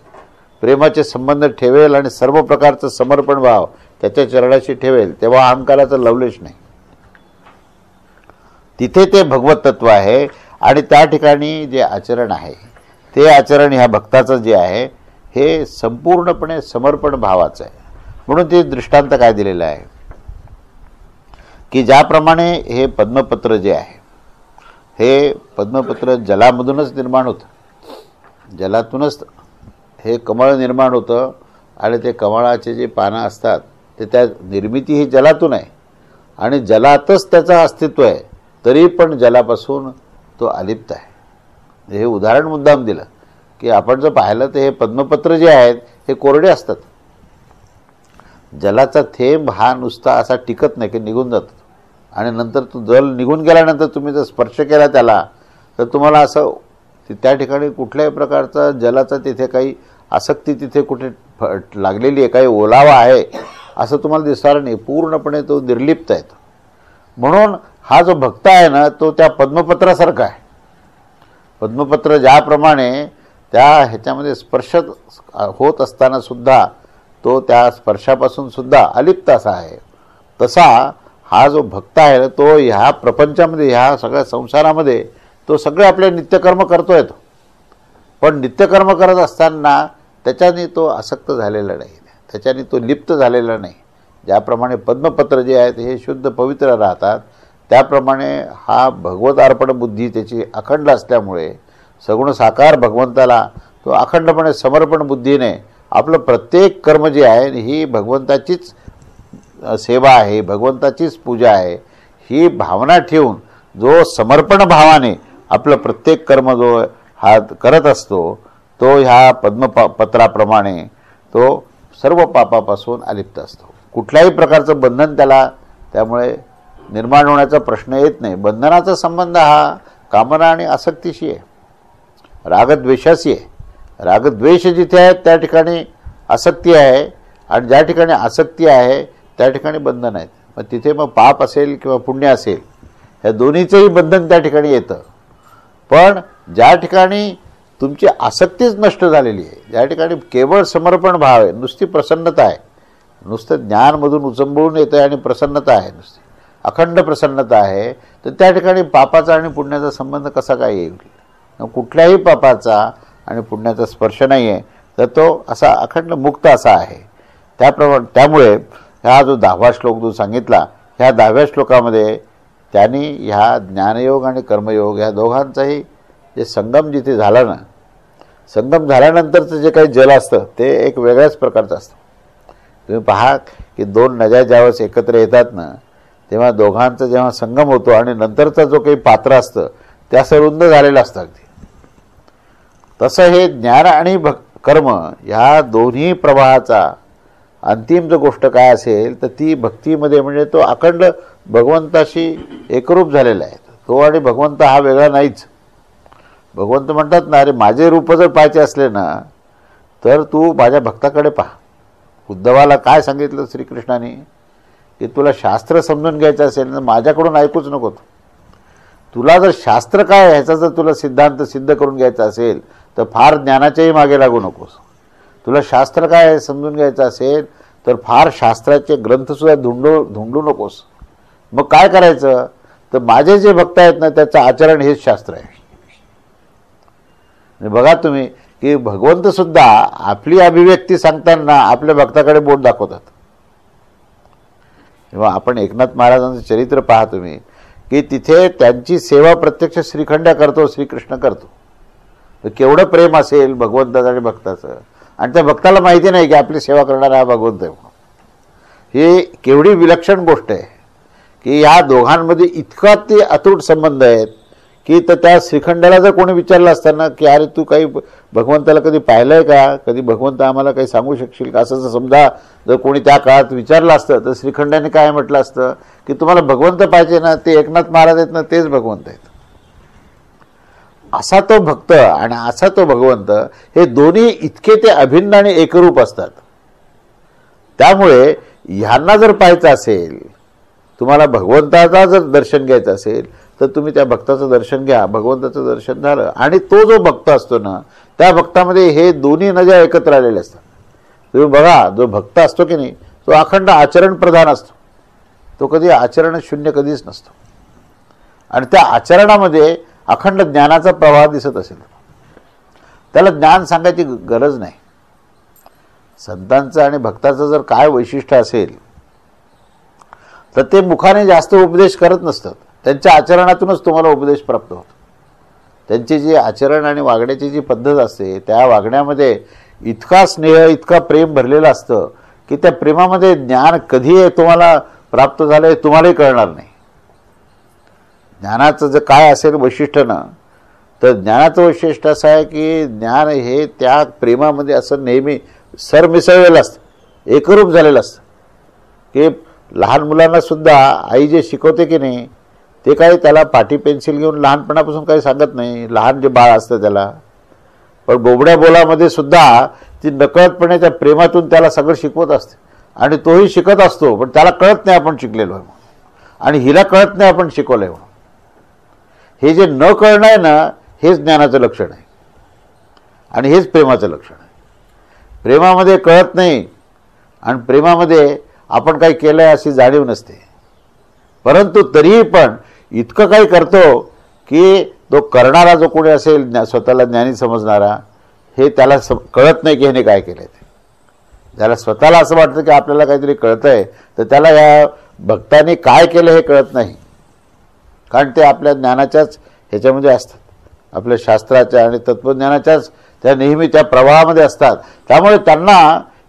प्रेमाचे संबंध ठेवेल आणि सर्व प्रकारचं समर्पण भाव त्याच्या चरणाशी ठेवेल तेव्हा अहंकाराचं लवलेश नाही. तिथे ते भगवत तत्व आहे. आणि त्या ठिकाणी जे आचरण आहे ते आचरण ह्या भक्ताचं जे आहे हे संपूर्णपणे समर्पण भावाचं आहे. म्हणून ते दृष्टांत काय दिलेलं आहे की ज्याप्रमाणे हे पद्मपत्र जे आहे हे पद्मपत्र जलामधूनच निर्माण होतं. जलातूनच हे कमळ निर्माण होतं आणि ते कमळाचे जे पानं असतात ते त्या निर्मिती ही जलातून आहे आणि जलातच त्याचं अस्तित्व आहे. तरी पण जलापासून तो अलिप्त आहे. हे उदाहरण मुद्दाम दिलं की आपण जर पाहिलं तर हे पद्मपत्र जे आहेत हे कोरडे असतात. जलाचा थेंब हा नुसता असा टिकत नाही की निघून जातो. आणि नंतर तो जल निघून गेल्यानंतर तुम्ही जर स्पर्श केला त्याला तर तुम्हाला असं त्या ठिकाणी कुठल्याही प्रकारचा जलाचा तिथे काही आसक्ती तिथे कुठे लागलेली आहे काही ओलावा आहे असं तुम्हाला दिसणार नाही. पूर्णपणे तो निर्लिप्त आहे. म्हणून हा जो भक्त आहे ना तो त्या पद्मपत्रासारखा आहे. पद्मपत्र ज्याप्रमाणे त्या ह्याच्यामध्ये स्पर्श होत असताना सुद्धा तो त्या स्पर्शापासून सुद्धा अलिप्त असा आहे तसा हा जो भक्त आहे ना तो ह्या प्रपंचामध्ये ह्या सगळ्या संसारामध्ये तो सगळे आपले नित्यकर्म करतोय. तो पण नित्यकर्म करत असताना त्याच्याने तो आसक्त झालेला नाही. त्याच्याने तो लिप्त झालेला नाही. ज्याप्रमाणे पद्मपत्र जे आहेत हे शुद्ध पवित्र राहतात त्याप्रमाणे हा भगवत अर्पण बुद्धी त्याची अखंड असल्यामुळे सगुण साकार भगवंताला तो अखंडपणे समर्पण बुद्धीने आपलं प्रत्येक कर्म जे आहे ही भगवंताचीच सेवा आहे भगवंताचीच पूजा आहे ही भावना ठेवून जो समर्पण भावाने आपलं प्रत्येक कर्म जो हा करत असतो तो ह्या पद्मपत्राप्रमाणे तो सर्व पापापासून अलिप्त असतो. कुठल्याही प्रकारचं बंधन त्याला त्यामुळे निर्माण होण्याचा प्रश्न येत नाही. बंधनाचा संबंध हा कामना आणि आसक्तीशी आहे, रागद्वेषाशी आहे. रागद्वेष जिथे आहेत त्या ठिकाणी आसक्ती आहे, आणि ज्या ठिकाणी आसक्ती आहे त्या ठिकाणी बंधन आहेत. मग तिथे मग पाप असेल किंवा पुण्य असेल, ह्या दोन्हीचंही बंधन त्या ठिकाणी येतं. पण ज्या ठिकाणी तुमची आसक्तीच नष्ट झालेली आहे, ज्या ठिकाणी केवळ समर्पण भाव आहे, नुसती प्रसन्नता आहे, नुसतं ज्ञानमधून उचंबळून येतं आणि प्रसन्नता आहे, नुसती अखंड प्रसन्नता आहे, तर त्या ठिकाणी पापाचा आणि पुण्याचा संबंध कसा काय येईल? कुठल्याही पापाचा आणि पुण्याचा स्पर्श नाही आहे, तर तो असा अखंड मुक्त असा आहे. त्यामुळे हा जो 10वा श्लोक जो सांगितला, ह्या 10व्या श्लोकामध्ये त्यांनी ह्या ज्ञानयोग आणि कर्मयोग ह्या दोघांचाही जे संगम जिथे झाला ना, संगम झाल्यानंतरचं जे काही जल असतं ते एक वेगळ्याच प्रकारचं असतं. तुम्ही पहा की दोन नद्या ज्यावेळेस एकत्र येतात ना, तेव्हा दोघांचा जेव्हा संगम होतो आणि नंतरचं जो काही पात्र असतं ते असं रुंद झालेलं असतं अगदी. तसं हे ज्ञान आणि कर्म ह्या दोन्ही प्रवाहाचा अंतिम जो गोष्ट काय असेल तर ती भक्तीमध्ये, म्हणजे तो अखंड भगवंताशी एकरूप झालेला आहे. तो आणि भगवंत हा वेगळा नाहीच. भगवंत म्हणतात ना, अरे माझे रूप जर पाहायचे असले ना तर तू माझ्या भक्ताकडे पहा. उद्धवाला काय सांगितलं श्रीकृष्णाने की तुला शास्त्र समजून घ्यायचं असेल तर माझ्याकडून ऐकूच नको. तुला जर शास्त्र काय ह्याचा जर तुला सिद्धांत सिद्ध करून घ्यायचा असेल तर फार ज्ञानाच्याही मागे लागू नकोस. तुला शास्त्र काय समजून घ्यायचं असेल तर फार शास्त्राचे ग्रंथसुद्धा धुंडू नकोस. मग काय करायचं तर माझे जे भक्त आहेत ना त्याचं आचरण हेच शास्त्र आहे. बघा तुम्ही की भगवंत सुद्धा आपली अभिव्यक्ती सांगताना आपल्या भक्ताकडे बोट दाखवतात. तेव्हा आपण एकनाथ महाराजांचं चरित्र पहा तुम्ही की तिथे त्यांची सेवा प्रत्यक्ष श्रीखंड्या करतो, श्रीकृष्ण करतो. केवढं प्रेम असेल भगवंताचं आणि भक्ताचं, आणि त्या भक्ताला माहिती नाही की आपली सेवा करणारा हा भगवंत आहे. ही केवढी विलक्षण गोष्ट आहे की ह्या दोघांमध्ये इतका ते अतूट संबंध आहेत की तर त्या श्रीखंडाला जर कोणी विचारलं असताना की अरे तू काही भगवंताला कधी पाहिलंय का, कधी भगवंत आम्हाला काही सांगू शकशील का, असं समजा जर कोणी त्या काळात विचारलं असतं तर श्रीखंडाने काय म्हटलं असतं की तुम्हाला भगवंत पाहिजे ना, ते एकनाथ महाराज आहेत ना, तेच भगवंत आहेत. असा तो भक्त आणि असा तो भगवंत, हे दोन्ही इतके ते अभिन्न आणि एकरूप असतात. त्यामुळे ह्यांना जर पाहायचं असेल, तुम्हाला भगवंताचा जर दर्शन घ्यायचं असेल तर तुम्ही त्या भक्ताचं दर्शन घ्या. भगवंताचं दर्शन झालं आणि तो जो भक्त असतो ना त्या भक्तामध्ये हे दोन्ही नद्या एकत्र आलेल्या असतात. तुम्ही बघा, जो भक्त असतो की नाही तो अखंड आचरण प्रधान असतो. तो कधी आचरण शून्य कधीच नसतो, आणि त्या आचरणामध्ये अखंड ज्ञानाचा प्रवाह दिसत असेल. त्याला ज्ञान सांगायची गरज नाही. संतांचं आणि भक्ताचं जर काय वैशिष्ट्य असेल तर ते मुखाने जास्त उपदेश करत नसतात, त्यांच्या आचरणातूनच तुम्हाला उपदेश प्राप्त होतो. त्यांची जी आचरण आणि वागण्याची जी पद्धत असते त्या वागण्यामध्ये इतका स्नेह, इतका प्रेम भरलेलं असतं की त्या प्रेमामध्ये ज्ञान कधी तुम्हाला प्राप्त झालं हे तुम्हालाही कळणार नाही. ज्ञानाचं जर काय असेल वैशिष्ट्य ना, तर ज्ञानाचं वैशिष्ट्य असं आहे की ज्ञान हे त्या प्रेमामध्ये असं नेहमी सरमिसळलेलं असतं, एकरूप झालेलं असतं. की लहान मुलांना सुद्धा आई जे शिकवते की नाही ते काही त्याला पाटी पेन्सिल घेऊन लहानपणापासून काही सांगत नाही, लहान जे बाळ असतं त्याला. पण बोबड्या बोलामध्ये सुद्धा ती नकळतपणे त्या प्रेमातून त्याला सगळं शिकवत असते, आणि तोही शिकत असतो, पण त्याला कळत नाही आपण शिकलेलो आहे, आणि हिला कळत नाही आपण शिकवलं आहे. हे जे न कळणं आहे ना हेच ज्ञानाचं लक्षण आहे, आणि हेच प्रेमाचं लक्षण आहे. प्रेमामध्ये कळत नाही आणि प्रेमामध्ये आपण काही केलं आहे अशी जाणीव नसते, परंतु तरीही पण इतकं काही करतो की तो करणारा जो कोणी असेल स्वतःला ज्ञानी समजणारा, हे त्याला कळत नाही की ह्याने काय केलं आहे. ज्याला स्वतःला असं वाटतं की आपल्याला काहीतरी कळतं आहे, तर त्याला या भक्तांनी काय केलं हे कळत नाही, कारण ते आपल्या ज्ञानाच्याच ह्याच्यामध्ये असतात, आपल्या शास्त्राच्या आणि तत्त्वज्ञानाच्याच त्या नेहमी त्या प्रवाहामध्ये असतात. त्यामुळे त्यांना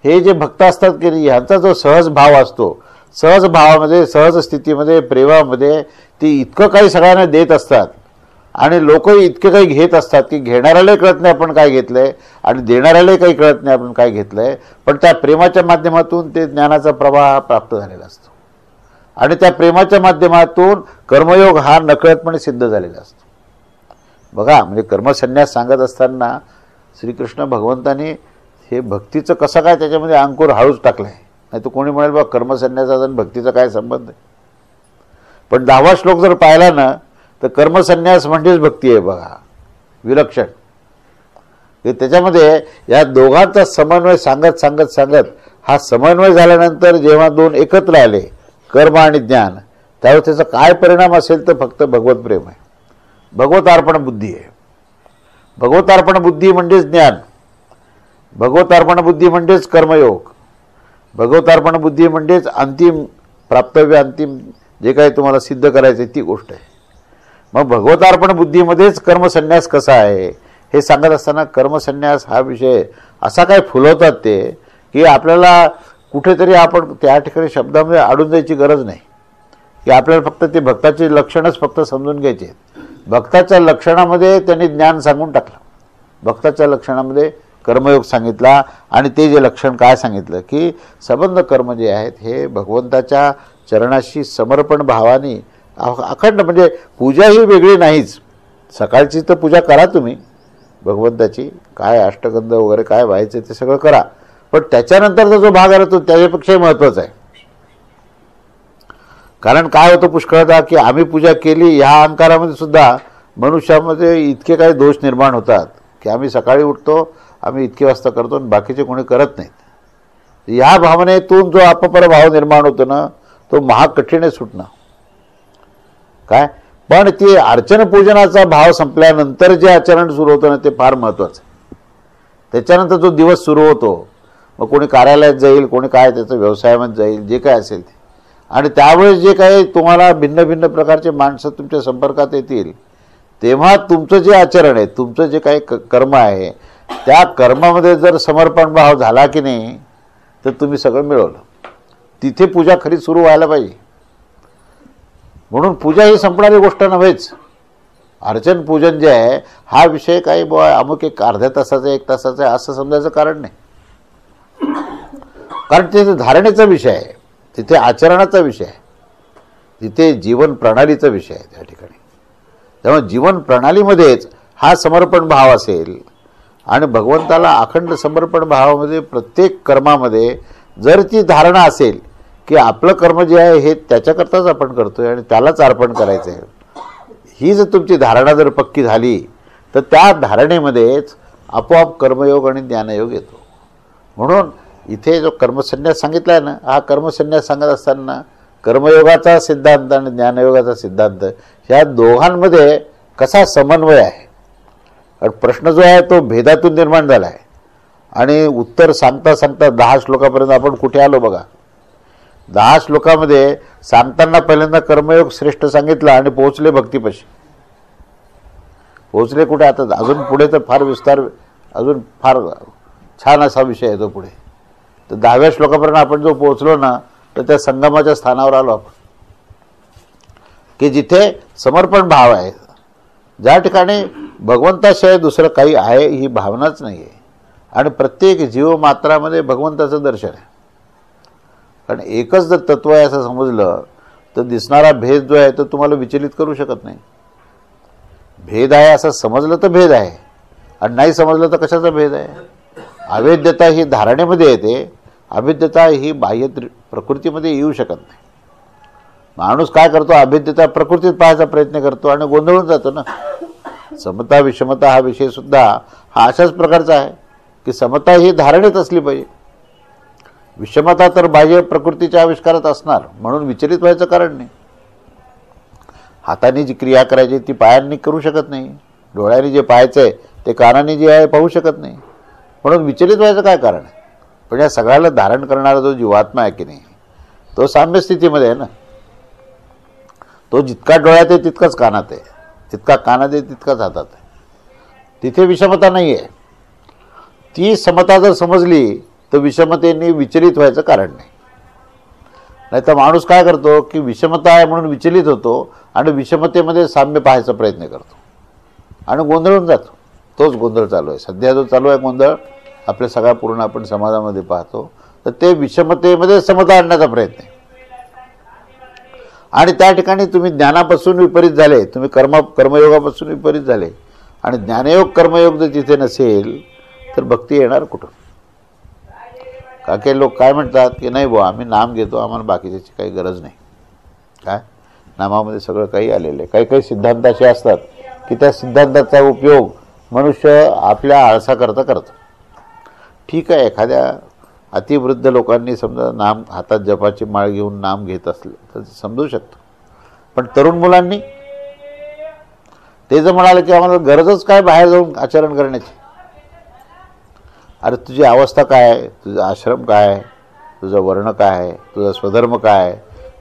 हे जे भक्त असतात की ह्यांचा जो सहज भाव असतो, सहज भावामध्ये, सहज स्थितीमध्ये, प्रेमामध्ये ती इतकं काही सगळ्यांना देत असतात, आणि लोकही इतके काही घेत असतात की घेणाऱ्यालाही कळत नाही आपण काय घेतलंय आणि देणाऱ्यालाही काही कळत नाही आपण काय घेतलंय. पण त्या प्रेमाच्या माध्यमातून ते ज्ञानाचा प्रवाह प्राप्त झालेला असतो. आणि त्या प्रेमाच्या माध्यमातून कर्मयोग हा नकळतपणे सिद्ध झालेला असतो. बघा, म्हणजे कर्मसन्यास सांगत असताना श्रीकृष्ण भगवंतांनी हे भक्तीचं कसं काय त्याच्यामध्ये अंकुर हळूच टाकलं आहे. नाही तर कोणी म्हणेल बा कर्मसन्यासाचा आणि भक्तीचा काय संबंध आहे. पण 10वा श्लोक जर पाहिला ना तर कर्मसन्यास म्हणजेच भक्ती आहे. बघा, विलक्षण. त्याच्यामध्ये या दोघांचा समन्वय सांगत सांगत सांगत हा समन्वय झाल्यानंतर जेव्हा दोन एकत्र आले, कर्म आणि ज्ञान, त्यावेळेस त्याचा काय परिणाम असेल तर फक्त भगवत प्रेम आहे, भगवत अर्पण बुद्धी आहे. भगवत अर्पण बुद्धी म्हणजेच ज्ञान, भगवत अर्पण बुद्धी म्हणजेच कर्मयोग, भगवत अर्पण बुद्धी म्हणजेच अंतिम प्राप्तव्य, अंतिम जे काही तुम्हाला सिद्ध करायचं ती गोष्ट आहे. मग भगवत अर्पण बुद्धीमध्येच कर्मसन्यास कसा आहे हे सांगत असताना कर्मसन्यास हा विषय असा काय फुलवतात ते की आपल्याला कुठेतरी आपण त्या ठिकाणी शब्दामध्ये अडून जायची गरज नाही, की आपल्याला फक्त ते भक्ताचे लक्षणच फक्त समजून घ्यायचे आहेत. भक्ताच्या लक्षणामध्ये त्यांनी ज्ञान सांगून टाकलं, भक्ताच्या लक्षणामध्ये कर्मयोग सांगितला आणि ते जे लक्षण काय सांगितलं की संबंध कर्म जे आहेत हे भगवंताच्या चरणाशी समर्पण भावाने अखंड, म्हणजे पूजा ही वेगळी नाहीच. सकाळची तर पूजा करा तुम्ही भगवंताची, काय अष्टगंध वगैरे काय व्हायचं ते सगळं करा, पण त्याच्यानंतरचा जो भाग आहे तो त्याच्यापेक्षाही महत्त्वाचा आहे. कारण काय होतं पुष्कळदा की आम्ही पूजा केली ह्या अहंकारामध्ये सुद्धा मनुष्यामध्ये इतके काही दोष निर्माण होतात की आम्ही सकाळी उठतो, आम्ही इतके वाजता करतो आणि बाकीचे कोणी करत नाहीत. ह्या भावनेतून जो अपपर भाव निर्माण होतो ना तो महाकठीण आहे सुटणं. काय पण ते अर्चन पूजनाचा भाव संपल्यानंतर जे आचरण सुरू होतं ना ते फार महत्त्वाचं आहे. त्याच्यानंतर जो दिवस सुरू होतो, मग कोणी कार्यालयात जाईल, कोणी काय त्याचं व्यवसायामध्ये जाईल, जे काय असेल ते, आणि त्यावेळेस जे काही तुम्हाला भिन्न भिन्न प्रकारचे माणसं तुमच्या संपर्कात येतील तेव्हा तुमचं जे आचरण आहे, तुमचं जे काही कर्म आहे त्या कर्मामध्ये जर समर्पण भाव झाला की नाही तर तुम्ही सगळं मिळवलं. तिथे पूजा खरी सुरू व्हायला पाहिजे. म्हणून पूजा ही संपणारी गोष्ट नव्हेच. अर्चन पूजन जे आहे हा विषय काही अमुक एक अर्ध्या तासाचा 1 तासाचा आहे असं समजायचं कारण नाही. कारण तिथे धारणेचा विषय आहे, तिथे आचरणाचा विषय आहे, तिथे जीवन प्रणालीचा विषय आहे त्या ठिकाणी. त्यामुळे जीवन प्रणालीमध्येच हा समर्पण भाव असेल आणि भगवंताला अखंड समर्पण भावामध्ये प्रत्येक कर्मामध्ये जर ती धारणा असेल की आपलं कर्म जे आहे हे त्याच्याकरताच आपण करतोय आणि त्यालाच अर्पण करायचं आहे, ही जर तुमची धारणा जर पक्की झाली तर त्या धारणेमध्येच आपोआप कर्मयोग आणि ज्ञानयोग येतो. म्हणून इथे जो कर्मसन्यास सांगितला आहे ना, हा कर्मसन्यास सांगत असताना कर्मयोगाचा सिद्धांत आणि ज्ञानयोगाचा सिद्धांत ह्या दोघांमध्ये कसा समन्वय आहे. प्रश्न जो आहे तो भेदातून निर्माण झाला आहे आणि उत्तर सांगता सांगता 10 श्लोकापर्यंत आपण कुठे आलो बघा. 10 श्लोकामध्ये सांगताना पहिल्यांदा कर्मयोग श्रेष्ठ सांगितला आणि पोहोचले भक्तीपाशी. पोहोचले कुठे, आता अजून पुढे तर फार विस्तार, अजून फार छान असा विषय आहे तो पुढे. तर 10व्या श्लोकापर्यंत आपण जो पोहोचलो ना तर त्या संगमाच्या स्थानावर आलो आपण, की जिथे समर्पण भाव आहे, ज्या ठिकाणी भगवंताशिवाय दुसरं काही आहे ही भावनाच नाही आहे आणि प्रत्येक जीवमात्रामध्ये भगवंताचं दर्शन आहे. कारण एकच जर तत्व आहे असं समजलं तर दिसणारा भेद जो आहे तो तुम्हाला विचलित करू शकत नाही. भेद आहे असं समजलं तर भेद आहे आणि नाही समजलं तर कशाचा भेद आहे. अवेद्यता ही धारणेमध्ये येते, अभेद्यता ही बाह्य प्रकृतीमध्ये येऊ शकत नाही. माणूस काय करतो, अभेद्यता प्रकृतीत पाहायचा प्रयत्न करतो आणि गोंधळून जातो ना. समता विषमता हा विषय सुद्धा हा अशाच प्रकारचा आहे की समता ही धारणेत असली पाहिजे, विषमता तर बाह्य प्रकृतीच्या आविष्कारात असणार, म्हणून विचलित व्हायचं कारण नाही. हाताने जी क्रिया करायची ती पायांनी करू शकत नाही, डोळ्याने जे पाहायचं आहे ते कानाने जे आहे पाहू शकत नाही, म्हणून विचलित व्हायचं काय कारण आहे. पण या सगळ्याला धारण करणारा जो जीवात्मा आहे की नाही तो साम्य स्थितीमध्ये आहे ना. तो जितका डोळ्यात आहे तितकाच कानात आहे, जितका कानात आहे तितकाच हातात आहे. तिथे विषमता नाही आहे. ती समता जर समजली तर विषमतेने विचलित व्हायचं कारण नाही. नाहीतर माणूस काय करतो की विषमता आहे म्हणून विचलित होतो आणि विषमतेमध्ये साम्य पाहायचा प्रयत्न करतो आणि गोंधळून जातो. तोच गोंधळ चालू आहे सध्या, जो चालू आहे गोंधळ आपल्या सगळ्या पूर्ण आपण समाजामध्ये पाहतो. तर ते विषमतेमध्ये समता आणण्याचा प्रयत्न आहे. आणि त्या ठिकाणी तुम्ही ज्ञानापासून विपरीत झाले, तुम्ही कर्मयोगापासून विपरीत झाले आणि ज्ञानयोग कर्मयोग जर तिथे नसेल तर भक्ती येणार कुठं? काही लोक काय म्हणतात की नाही बुवा आम्ही नाम घेतो, आम्हाला बाकीच्याची काही गरज नाही. काय नामामध्ये सगळं काही आलेलं आहे. काही काही सिद्धांत असे असतात की त्या सिद्धांताचा उपयोग मनुष्य आपल्या आळसाकरता करतो. ठीक आहे, एखाद्या अतिवृद्ध लोकांनी समजा नाम हातात जपाची माळ घेऊन नाम घेत असलं तर समजू शकतो. पण तरुण मुलांनी ते जर म्हणाले की आम्हाला गरजच काय बाहेर जाऊन आचरण करण्याची, अरे तुझी अवस्था काय आहे, तुझा आश्रम काय आहे, तुझा वर्ण काय आहे, तुझा स्वधर्म काय आहे,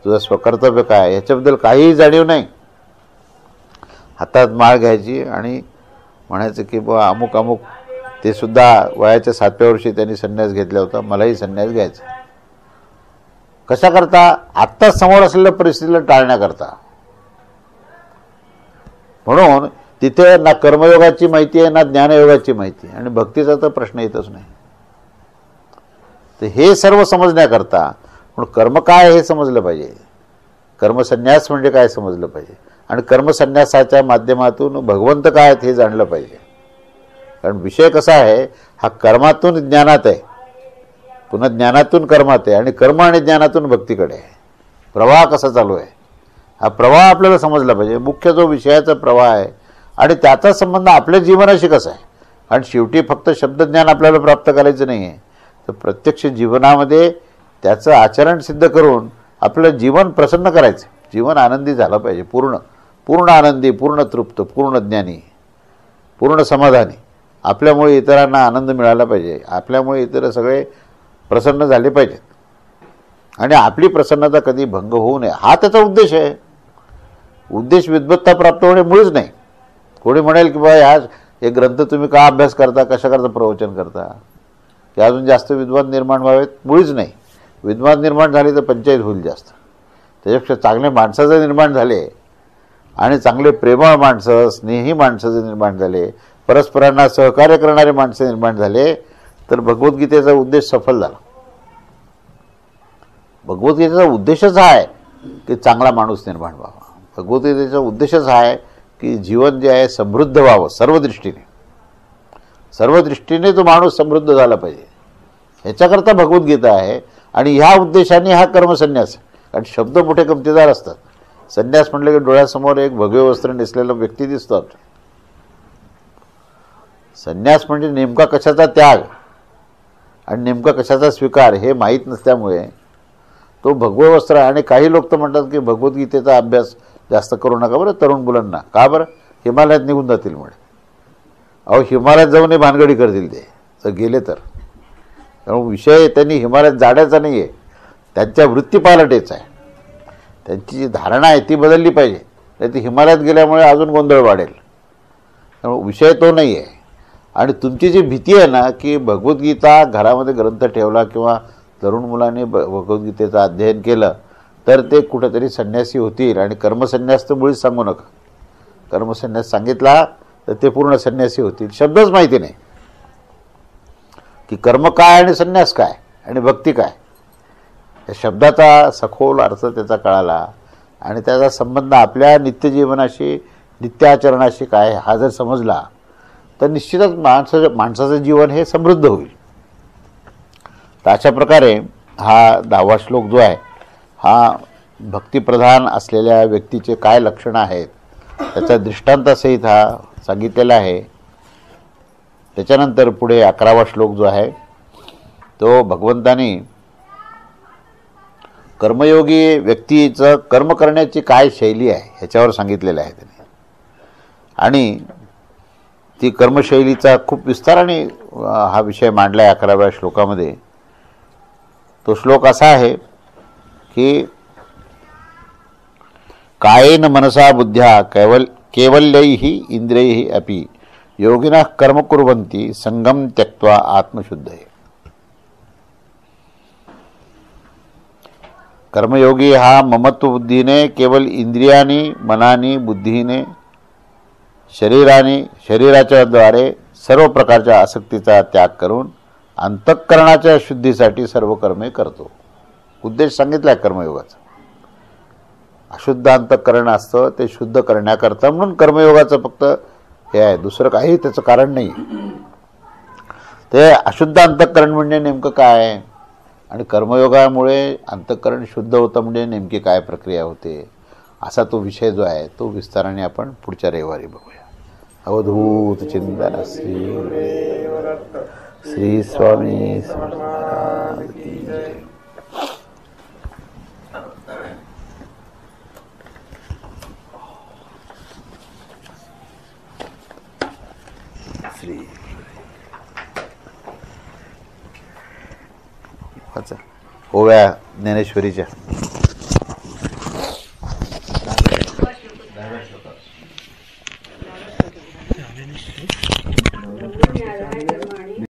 तुझं स्वकर्तव्य काय आहे, याच्याबद्दल काहीही जाणीव नाही. हातात माळ घ्यायची आणि म्हणायचं की बा अमुक अमुक, ते सुद्धा वयाच्या 7व्या वर्षी त्यांनी संन्यास घेतला होता, मलाही संन्यास घ्यायचा. कशा करता? आत्ताच समोर असलेल्या परिस्थितीला टाळण्याकरता. म्हणून तिथे ना कर्मयोगाची माहिती आहे ना ज्ञानयोगाची माहिती आहे आणि भक्तीचा तर प्रश्न येतच नाही. तर हे सर्व समजण्याकरता म्हणून कर्म काय हे समजलं पाहिजे, कर्मसन्यास म्हणजे काय समजलं पाहिजे आणि कर्मसन्यासाच्या माध्यमातून भगवंत काय आहेत हे जाणलं पाहिजे. कारण विषय कसा आहे, हा कर्मातून ज्ञानात आहे, पुन्हा ज्ञानातून कर्मात आहे आणि कर्म आणि ज्ञानातून भक्तीकडे आहे. प्रवाह कसा चालू आहे हा प्रवाह आपल्याला समजला पाहिजे. मुख्य जो विषयाचा प्रवाह आहे आणि त्याचा संबंध आपल्या जीवनाशी कसा आहे. कारण शेवटी फक्त शब्दज्ञान आपल्याला प्राप्त करायचं नाही आहे, तर प्रत्यक्ष जीवनामध्ये त्याचं आचरण सिद्ध करून आपलं जीवन प्रसन्न करायचं, जीवन आनंदी झालं पाहिजे, पूर्ण आनंदी, पूर्ण तृप्त, पूर्ण ज्ञानी, पूर्ण समाधानी. आपल्यामुळे इतरांना आनंद मिळाला पाहिजे, आपल्यामुळे इतर सगळे प्रसन्न झाले पाहिजेत आणि आपली प्रसन्नता कधी भंग होऊ नये, हा त्याचा उद्देश आहे. उद्देश विद्वत्ता प्राप्त होणे मुळीच नाही. कोणी म्हणेल की बाबा ह्या हे ग्रंथ तुम्ही का अभ्यास करता, कशा करता प्रवचन करता, की अजून जास्त विद्वान निर्माण व्हावेत, मुळीच नाही. विद्वान निर्माण झाले तर पंचायत होईल जास्त. त्याच्यापेक्षा चांगले माणसं जर निर्माण झाले आणि चांगले प्रेमळ माणसं, स्नेही माणसं जर निर्माण झाले, परस्परांना सहकार्य करणारे माणसं निर्माण झाले तर भगवद्गीतेचा उद्देश सफल झाला. भगवद्गीतेचा उद्देशच हा आहे की चांगला माणूस निर्माण व्हावा. भगवद्गीतेचा उद्देशच हा आहे की जीवन जे आहे समृद्ध व्हावं, सर्व दृष्टीने तो माणूस समृद्ध झाला पाहिजे, ह्याच्याकरता भगवद्गीता आहे. आणि ह्या उद्देशाने हा कर्मसन्यास. कारण शब्द मोठे गमतीदार असतात. संन्यास म्हटलं की डोळ्यासमोर एक भगवे वस्त्र नेसलेला व्यक्ती दिसतो आपल्याला. संन्यास म्हणजे नेमका कशाचा त्याग आणि नेमका कशाचा स्वीकार हे माहीत नसल्यामुळे तो भगवे वस्त्र. आणि काही लोक तर म्हणतात की भगवद्गीतेचा अभ्यास जास्त करू नका बरं तरुण मुलांना. का बरं? हिमालयात निघून जातील म्हणे. अहो हिमालयात जाऊन हे भानगडी करतील ते जर गेले तर. त्यामुळे विषय त्यांनी हिमालयात जाण्याचा नाही आहे, त्यांच्या वृत्तीपालटेचा आहे. त्यांची जी धारणा आहे ती बदलली पाहिजे, नाही ती हिमालयात गेल्यामुळे अजून गोंधळ वाढेल. त्यामुळे विषय तो नाही आहे. आणि तुमची जी भीती आहे ना की भगवद्गीता घरामध्ये ग्रंथ ठेवला किंवा तरुण मुलांनी भगवद्गीतेचं अध्ययन केलं तर ते कुठेतरी संन्यासी होतील. आणि कर्मसन्यास तर मुळीच सांगू नका. कर्मसन्यास सांगितला तर ते पूर्ण संन्यासी होतील. शब्दच माहिती नाही की कर्म काय आणि संन्यास काय आणि भक्ती काय. या शब्दाचा सखोल अर्थ त्याचा कळाला आणि त्याचा संबंध आपल्या नित्यजीवनाशी, नित्याचरणाशी काय हा जर समजला तर निश्चितच माणसाचं जीवन हे समृद्ध होईल. तर अशा प्रकारे हा 10वा श्लोक जो आहे हा भक्तिप्रधान असलेल्या व्यक्तीचे काय लक्षणं आहेत त्याचा दृष्टांतासहित हा सांगितलेला आहे. त्याच्यानंतर पुढे 11वा श्लोक जो आहे तो भगवंतानी कर्मयोगी व्यक्तीचं कर्म करण्याची काय शैली आहे ह्याच्यावर सांगितलेलं आहे त्याने. आणि ती कर्मशैलीचा खूप विस्ताराने हा विषय मांडला आहे 11व्या श्लोकामध्ये. तो श्लोक असा आहे की कायेन मनसा बुद्ध्या केवल्यैः इंद्रियैः अपि योगिनः कर्म कुर्वन्ति संगम त्यक्त्वा आत्मशुद्धये. कर्मयोगी हा ममत्व बुद्धीने केवळ इंद्रियानी, मनानी, बुद्धीने, शरीराच्या द्वारे सर्व प्रकारच्या आसक्तीचा त्याग करून अंतःकरणाच्या शुद्धीसाठी सर्व कर्मे करतो. उद्देश सांगितला आहे कर्मयोगाचा. अशुद्ध अंतःकरण असतं ते शुद्ध करण्याकरता, म्हणून कर्मयोगाचं फक्त हे आहे, दुसरं काही त्याचं कारण नाही. ते अशुद्ध अंतःकरण म्हणजे नेमकं काय, आणि कर्मयोगामुळे अंतःकरण शुद्ध होतं म्हणजे नेमकी काय प्रक्रिया होते, असा तो विषय जो आहे तो विस्ताराने आपण पुढच्या रविवारी बघूया. अवधूत चिंतन श्री स्वामी समर्थ महाराज की जय. श्री ओव्या ज्ञानेश्वरीच्या.